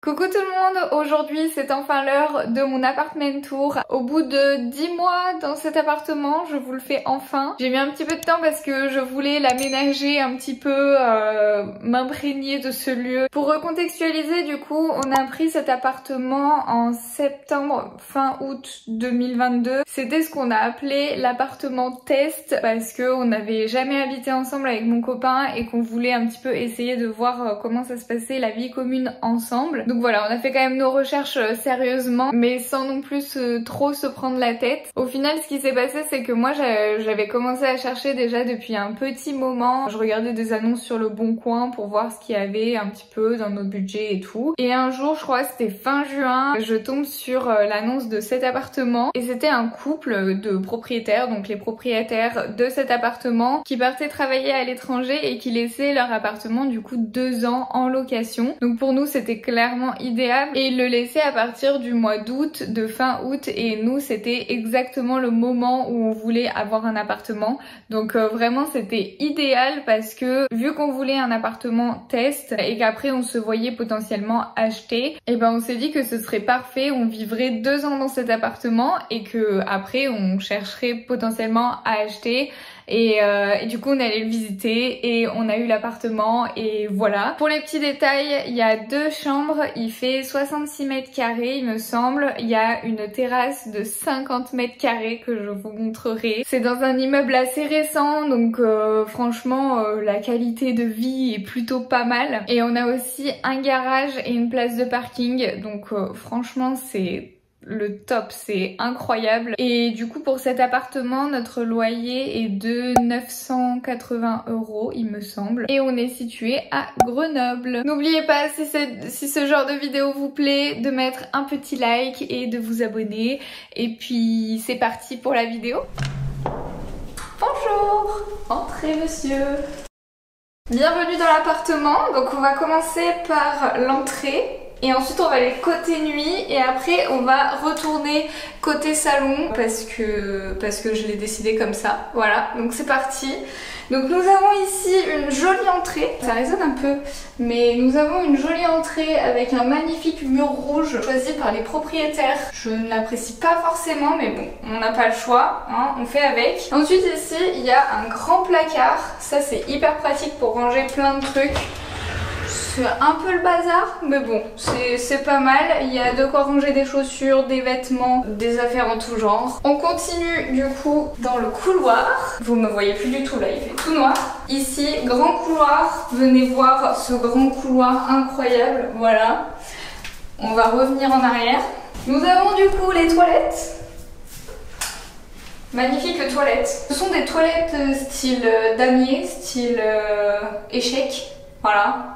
Coucou tout le monde, aujourd'hui c'est enfin l'heure de mon appartement tour. Au bout de 10 mois dans cet appartement, je vous le fais enfin. J'ai mis un petit peu de temps parce que je voulais l'aménager un petit peu, m'imprégner de ce lieu. Pour recontextualiser, du coup, on a pris cet appartement en septembre, fin août 2022. C'était ce qu'on a appelé l'appartement test parce qu'on n'avait jamais habité ensemble avec mon copain et qu'on voulait un petit peu essayer de voir comment ça se passait la vie commune ensemble. Donc voilà, on a fait quand même nos recherches sérieusement, mais sans non plus trop se prendre la tête. Au final, ce qui s'est passé, c'est que moi, j'avais commencé à chercher déjà depuis un petit moment. Je regardais des annonces sur le Bon Coin pour voir ce qu'il y avait un petit peu dans notre budget et tout. Et un jour, je crois que c'était fin juin, je tombe sur l'annonce de cet appartement. Et c'était un couple de propriétaires, donc les propriétaires de cet appartement, qui partaient travailler à l'étranger et qui laissaient leur appartement du coup 2 ans en location. Donc pour nous, c'était clairement idéal et ils le laissaient à partir du mois d'août, de fin août, et nous c'était exactement le moment où on voulait avoir un appartement. Donc vraiment c'était idéal parce que vu qu'on voulait un appartement test et qu'après on se voyait potentiellement acheter, et ben on s'est dit que ce serait parfait, on vivrait 2 ans dans cet appartement et que après on chercherait potentiellement à acheter. Et du coup on allait le visiter et on a eu l'appartement et voilà. Pour les petits détails, il y a 2 chambres, il fait 66 mètres carrés il me semble. Il y a une terrasse de 50 mètres carrés que je vous montrerai. C'est dans un immeuble assez récent donc franchement la qualité de vie est plutôt pas mal. Et on a aussi un garage et une place de parking donc franchement c'est le top, c'est incroyable. Et du coup pour cet appartement notre loyer est de 980 € il me semble et on est situé à Grenoble. N'oubliez pas si ce genre de vidéo vous plaît de mettre un petit like et de vous abonner et puis c'est parti pour la vidéo. Bonjour, entrez monsieur. Bienvenue dans l'appartement. Donc on va commencer par l'entrée. Et ensuite on va aller côté nuit et après on va retourner côté salon parce que je l'ai décidé comme ça. Voilà, donc c'est parti. Donc nous avons ici une jolie entrée, ça résonne un peu, mais nous avons une jolie entrée avec un magnifique mur rouge choisi par les propriétaires. Je ne l'apprécie pas forcément mais bon, on n'a pas le choix, hein, on fait avec. Ensuite ici il y a un grand placard, ça c'est hyper pratique pour ranger plein de trucs. C'est un peu le bazar, mais bon, c'est pas mal. Il y a de quoi ranger des chaussures, des vêtements, des affaires en tout genre. On continue du coup dans le couloir. Vous me voyez plus du tout là, il fait tout noir. Ici, grand couloir. Venez voir ce grand couloir incroyable, voilà. On va revenir en arrière. Nous avons du coup les toilettes. Magnifiques toilettes. Ce sont des toilettes style damier, style échec. Voilà.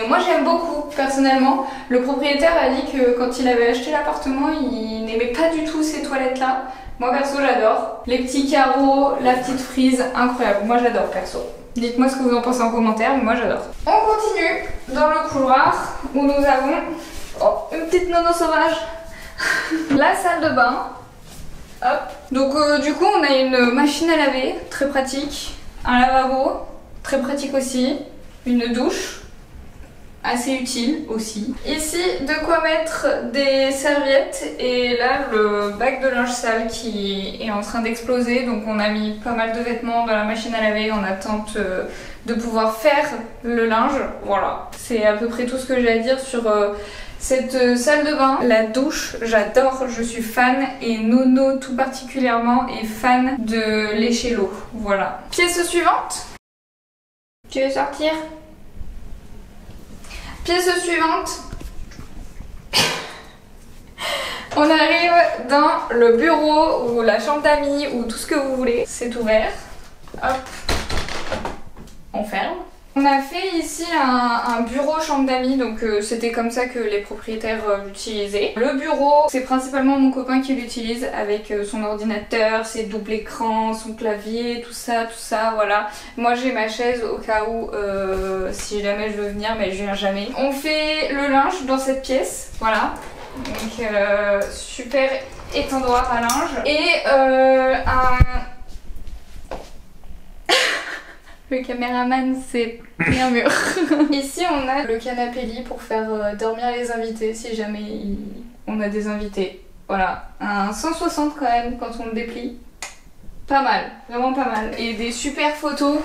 Moi j'aime beaucoup personnellement. Le propriétaire a dit que quand il avait acheté l'appartement il n'aimait pas du tout ces toilettes là. Moi perso j'adore. Les petits carreaux, la petite frise, incroyable. Moi j'adore perso. Dites-moi ce que vous en pensez en commentaire, mais moi j'adore. On continue dans le couloir où nous avons une petite nono sauvage. La salle de bain. Hop. Donc du coup on a une machine à laver, très pratique. Un lavabo, très pratique aussi. Une douche, assez utile aussi. Ici, de quoi mettre des serviettes et là le bac de linge sale qui est en train d'exploser. Donc on a mis pas mal de vêtements dans la machine à laver en attente de pouvoir faire le linge. Voilà, c'est à peu près tout ce que j'ai à dire sur cette salle de bain. La douche, j'adore, je suis fan et Nono tout particulièrement est fan de lécher l'eau. Voilà. Pièce suivante. Tu veux sortir? Pièce suivante. On arrive dans le bureau ou la chambre d'amis ou tout ce que vous voulez. C'est ouvert. Hop. On ferme. On a fait ici un bureau chambre d'amis, donc c'était comme ça que les propriétaires l'utilisaient. Le bureau, c'est principalement mon copain qui l'utilise avec son ordinateur, ses doubles écrans, son clavier, tout ça, voilà. Moi j'ai ma chaise au cas où si jamais je veux venir, mais je viens jamais. On fait le linge dans cette pièce, voilà. Donc super étendoir à linge. Et Le caméraman c'est bien mûr. Ici on a le canapé lit pour faire dormir les invités si jamais on a des invités. Voilà, un 160 quand même quand on le déplie. Pas mal, vraiment pas mal. Et des super photos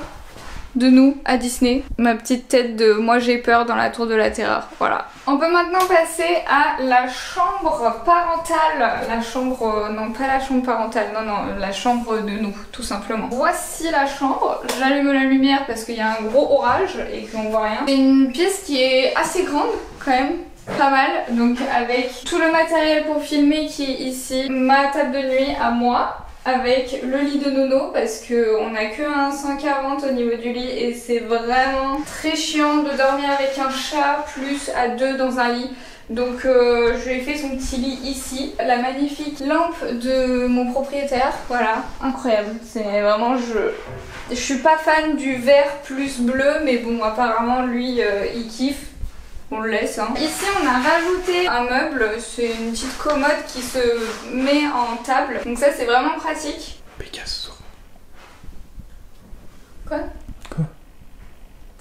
de nous à Disney. Ma petite tête de moi j'ai peur dans la tour de la terreur. Voilà. On peut maintenant passer à la chambre parentale. La chambre... non pas la chambre parentale, non, la chambre de nous, tout simplement. Voici la chambre. J'allume la lumière parce qu'il y a un gros orage et qu'on voit rien. C'est une pièce qui est assez grande quand même. Pas mal, donc avec tout le matériel pour filmer qui est ici, ma table de nuit à moi, avec le lit de Nono parce qu'on a que un 140 au niveau du lit et c'est vraiment très chiant de dormir avec un chat plus à deux dans un lit. Donc je lui ai fait son petit lit ici. La magnifique lampe de mon propriétaire, voilà, incroyable. C'est vraiment, je suis pas fan du vert plus bleu mais bon apparemment lui il kiffe. On le laisse hein. Ici on a rajouté un meuble, c'est une petite commode qui se met en table. Donc ça c'est vraiment pratique. Béca ce soir. Quoi? Quoi?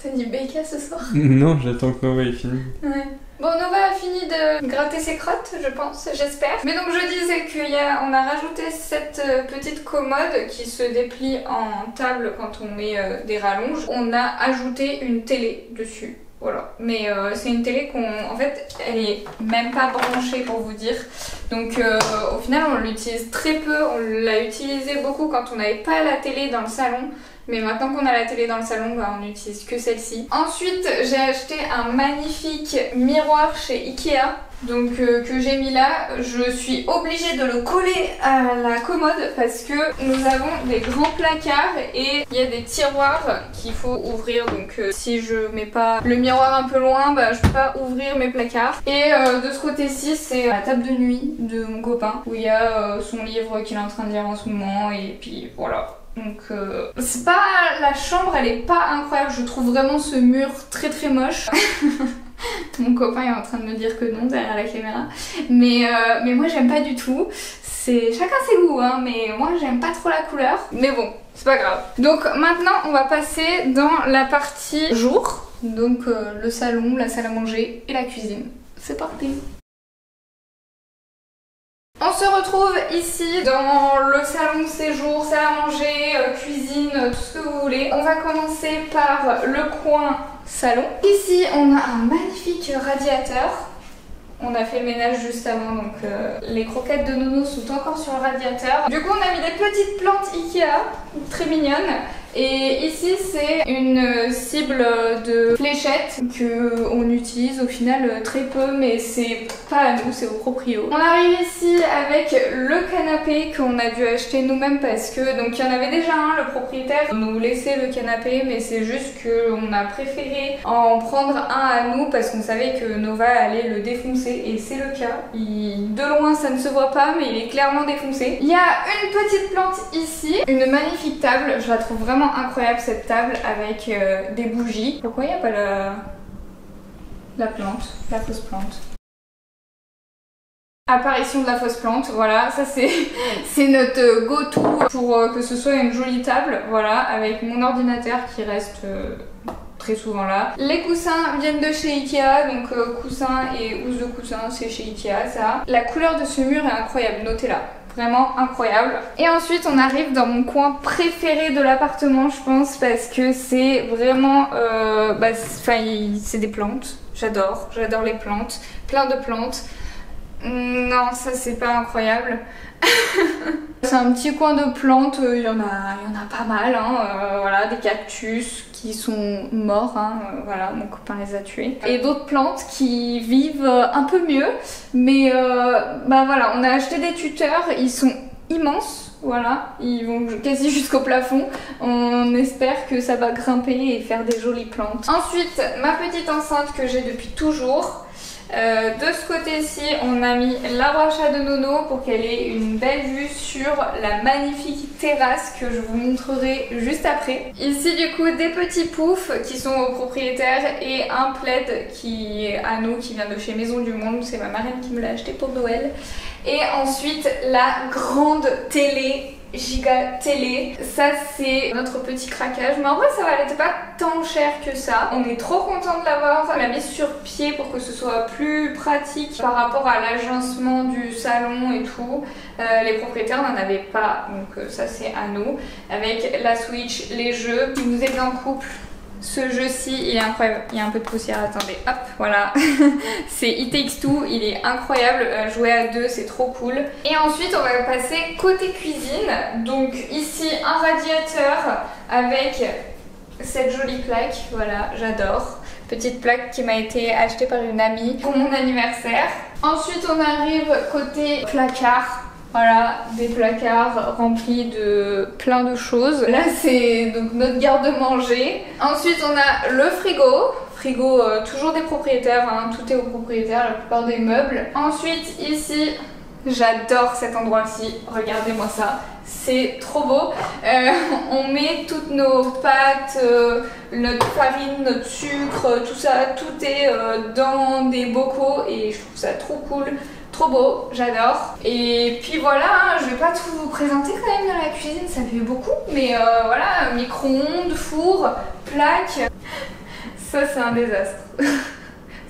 T'as dit Béca ce soir? Non, j'attends que Nova ait fini. Ouais. Bon, Nova a fini de gratter ses crottes, je pense, j'espère. Mais donc je disais qu'on a rajouté cette petite commode qui se déplie en table quand on met des rallonges. On a ajouté une télé dessus. Voilà, mais c'est une télé en fait, elle est même pas branchée pour vous dire. Donc au final, on l'utilise très peu. On l'a utilisé beaucoup quand on n'avait pas la télé dans le salon. Mais maintenant qu'on a la télé dans le salon, bah, on n'utilise que celle-ci. Ensuite, j'ai acheté un magnifique miroir chez Ikea. Donc que j'ai mis là, je suis obligée de le coller à la commode parce que nous avons des grands placards et il y a des tiroirs qu'il faut ouvrir. Donc si je mets pas le miroir un peu loin, bah, je peux pas ouvrir mes placards. Et de ce côté-ci, c'est la table de nuit de mon copain où il y a son livre qu'il est en train de lire en ce moment et puis voilà. Donc c'est pas... la chambre elle est pas incroyable, je trouve vraiment ce mur très très moche. Mon copain est en train de me dire que non derrière la caméra. Mais moi j'aime pas du tout. C'est chacun ses goûts hein, mais moi j'aime pas trop la couleur. Mais bon, c'est pas grave. Donc maintenant on va passer dans la partie jour. Donc le salon, la salle à manger et la cuisine. C'est parti. On se retrouve ici dans le salon séjour, salle à manger, cuisine, tout ce que vous voulez. On va commencer par le coin salon. Ici on a un magnifique radiateur. On a fait le ménage juste avant donc les croquettes de Nono sont encore sur le radiateur. Du coup on a mis des petites plantes Ikea, très mignonnes. Et ici c'est une cible de fléchettes qu'on utilise au final très peu mais c'est pas à nous, c'est au proprio. On arrive ici avec le canapé qu'on a dû acheter nous-mêmes parce que donc il y en avait déjà un, le propriétaire nous laissait le canapé mais c'est juste qu'on a préféré en prendre un à nous parce qu'on savait que Nova allait le défoncer et c'est le cas. De loin ça ne se voit pas mais il est clairement défoncé. Il y a une petite plante ici, une magnifique table, je la trouve vraiment incroyable cette table avec des bougies. Pourquoi il n'y a pas la plante, la fausse plante? Apparition de la fausse plante, voilà, ça c'est notre go-to pour que ce soit une jolie table, voilà, avec mon ordinateur qui reste très souvent là. Les coussins viennent de chez Ikea, donc coussins et housse de coussins c'est chez Ikea ça. La couleur de ce mur est incroyable, notez-la. Vraiment incroyable. Et ensuite on arrive dans mon coin préféré de l'appartement je pense parce que c'est vraiment c'est des plantes. J'adore les plantes, plein de plantes. Non ça c'est pas incroyable. C'est un petit coin de plantes, il y en a pas mal hein, voilà, des cactus qui sont morts, hein, voilà, mon copain les a tués. Et d'autres plantes qui vivent un peu mieux, mais voilà, on a acheté des tuteurs, ils sont immenses, voilà, ils vont quasi jusqu'au plafond. On espère que ça va grimper et faire des jolies plantes. Ensuite, ma petite enceinte que j'ai depuis toujours. De ce côté-ci, on a mis l'arbre à chat de Nono pour qu'elle ait une belle vue sur la magnifique terrasse que je vous montrerai juste après. Ici du coup des petits poufs qui sont aux propriétaires et un plaid qui est à nous, qui vient de chez Maison du Monde, c'est ma marraine qui me l'a acheté pour Noël. Et ensuite la grande télé giga télé. Ça c'est notre petit craquage, mais en vrai ça va, elle était pas tant chère que ça. On est trop content de l'avoir. On l'a mis sur pied pour que ce soit plus pratique par rapport à l'agencement du salon et tout. Les propriétaires n'en avaient pas, donc ça c'est à nous. Avec la Switch, les jeux. Si vous êtes en couple, ce jeu-ci, il est incroyable. Il y a un peu de poussière, attendez. Hop, voilà. C'est It Takes Two, il est incroyable. Jouer à deux, c'est trop cool. Et ensuite, on va passer côté cuisine. Donc ici, un radiateur avec cette jolie plaque. Voilà, j'adore. Petite plaque qui m'a été achetée par une amie pour mon anniversaire. Ensuite, on arrive côté placard. Voilà, des placards remplis de plein de choses. Là, c'est donc notre garde-manger. Ensuite, on a le frigo. Frigo, toujours des propriétaires, hein. Tout est aux propriétaires, la plupart des meubles. Ensuite, ici, j'adore cet endroit-ci. Regardez-moi ça. C'est trop beau. On met toutes nos pâtes, notre farine, notre sucre, tout ça, tout est dans des bocaux et je trouve ça trop cool. Trop beau, j'adore. Et puis voilà, hein, je vais pas tout vous présenter quand même dans la cuisine, ça fait beaucoup. Mais voilà, micro-ondes, four, plaque. Ça c'est un désastre.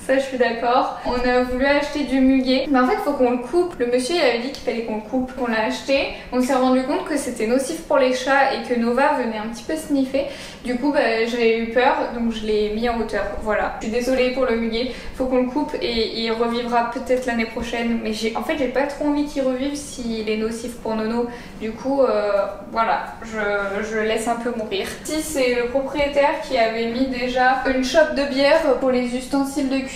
Ça je suis d'accord. On a voulu acheter du muguet, mais en fait il faut qu'on le coupe. Le monsieur il avait dit qu'il fallait qu'on le coupe. On l'a acheté, on s'est rendu compte que c'était nocif pour les chats et que Nova venait un petit peu sniffer. Du coup j'ai eu peur, donc je l'ai mis en hauteur. Voilà, je suis désolée pour le muguet. Faut qu'on le coupe et il revivra peut-être l'année prochaine. Mais en fait j'ai pas trop envie qu'il revive s'il est nocif pour Nono. Du coup voilà, je le laisse un peu mourir. Ici c'est le propriétaire qui avait mis déjà une chope de bière pour les ustensiles de cuisine.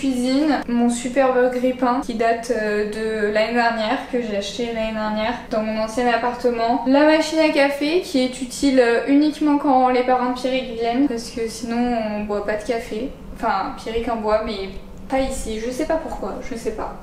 Mon superbe grille-pain qui date de l'année dernière, que j'ai acheté l'année dernière dans mon ancien appartement. La machine à café qui est utile uniquement quand les parents de Pierrick viennent parce que sinon on boit pas de café. Enfin Pierrick en boit mais pas ici, je sais pas pourquoi, je sais pas.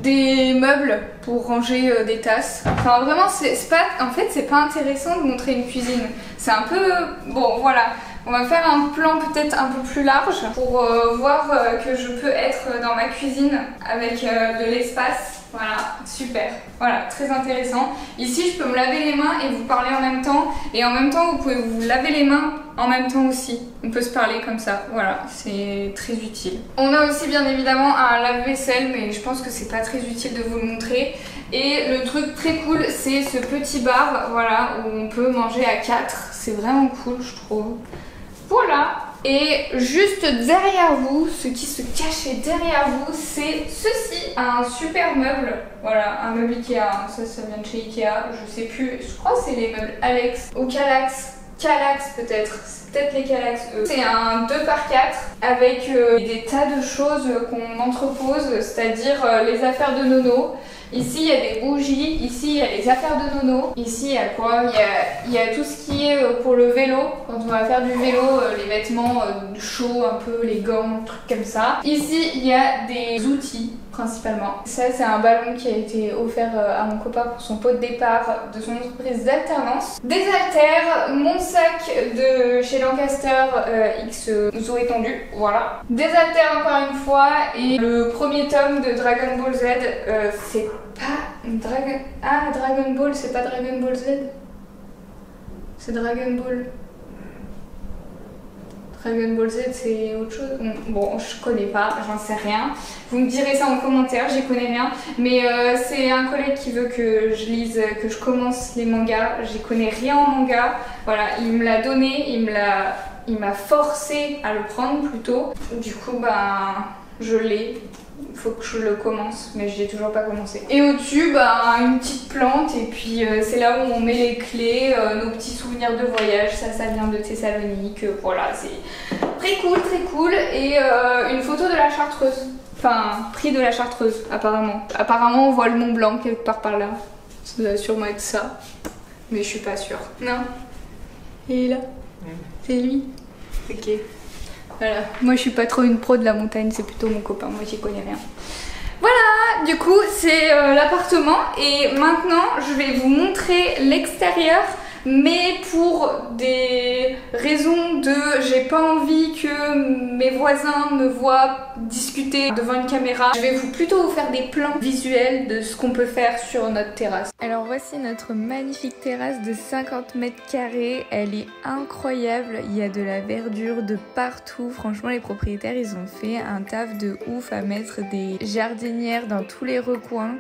Des meubles pour ranger des tasses. Enfin vraiment c'est pas, en fait c'est pas intéressant de montrer une cuisine. C'est un peu, bon voilà. On va faire un plan peut-être un peu plus large pour voir que je peux être dans ma cuisine avec de l'espace. Voilà, super. Voilà, très intéressant. Ici, je peux me laver les mains et vous parler en même temps. Et en même temps, vous pouvez vous laver les mains en même temps aussi. On peut se parler comme ça. Voilà, c'est très utile. On a aussi bien évidemment un lave-vaisselle, mais je pense que c'est pas très utile de vous le montrer. Et le truc très cool, c'est ce petit bar, voilà, où on peut manger à 4. C'est vraiment cool, je trouve. Voilà. Et juste derrière vous, ce qui se cachait derrière vous, c'est ceci, un super meuble. Voilà, un meuble Ikea, ça vient de chez Ikea, je sais plus, je crois que c'est les meubles Alex ou Calax. Calax peut-être, c'est peut-être les Calax eux. C'est un 2x4 avec des tas de choses qu'on entrepose, c'est-à-dire les affaires de Nono. Ici il y a des bougies, ici il y a les affaires de Nono. Ici il y a quoi? Il y a tout ce qui est pour le vélo, quand on va faire du vélo, les vêtements chauds un peu, les gants, trucs comme ça. Ici il y a des outils principalement. Ça c'est un ballon qui a été offert à mon copain pour son pot de départ de son entreprise d'alternance. Des haltères, mon sac de chez Lancaster X Zoé tendu, voilà. Des haltères encore une fois et le premier tome de Dragon Ball Z, c'est pas Dragon... Ah, Dragon Ball, c'est pas Dragon Ball Z? C'est Dragon Ball... Dragon Ball Z c'est autre chose. Bon, je connais pas, j'en sais rien. Vous me direz ça en commentaire, j'y connais rien. Mais c'est un collègue qui veut que je lise, que je commence les mangas. J'y connais rien en manga. Voilà, il me l'a donné, il m'a forcé à le prendre plutôt. Du coup, ben, je l'ai. Il faut que je le commence, mais je l'ai toujours pas commencé. Et au-dessus, bah, une petite plante, et puis c'est là où on met les clés, nos petits souvenirs de voyage. Ça vient de Thessalonique. Voilà, c'est très cool. Et une photo de la Chartreuse. Enfin, prix de la Chartreuse, apparemment. Apparemment, on voit le Mont Blanc quelque part par là. Ça doit sûrement être ça, mais je suis pas sûre. Non. Il est là. C'est lui. Ok. Voilà, moi je suis pas trop une pro de la montagne, c'est plutôt mon copain, moi j'y connais rien. Voilà, du coup c'est l'appartement et maintenant je vais vous montrer l'extérieur mais pour des raisons de j'ai pas envie que mes voisins me voient discuter devant une caméra, je vais plutôt vous faire des plans visuels de ce qu'on peut faire sur notre terrasse. Alors voici notre magnifique terrasse de 50 mètres carrés, elle est incroyable, il y a de la verdure de partout, franchement les propriétaires ils ont fait un taf de ouf à mettre des jardinières dans tous les recoins.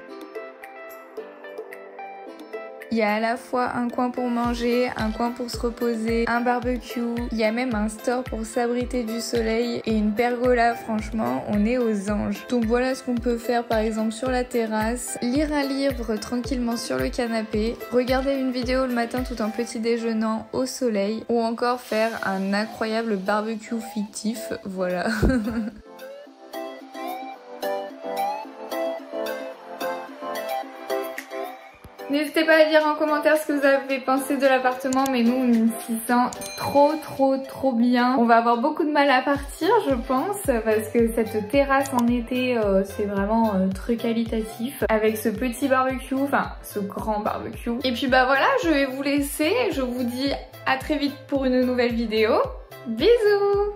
Il y a à la fois un coin pour manger, un coin pour se reposer, un barbecue, il y a même un store pour s'abriter du soleil et une pergola, franchement on est aux anges. Donc voilà ce qu'on peut faire par exemple sur la terrasse, lire un livre tranquillement sur le canapé, regarder une vidéo le matin tout en petit déjeunant au soleil ou encore faire un incroyable barbecue fictif, voilà. N'hésitez pas à dire en commentaire ce que vous avez pensé de l'appartement, mais nous on s'y sent trop bien. On va avoir beaucoup de mal à partir je pense, parce que cette terrasse en été c'est vraiment très qualitatif. Avec ce petit barbecue, enfin ce grand barbecue. Et puis bah voilà, je vais vous laisser, je vous dis à très vite pour une nouvelle vidéo. Bisous!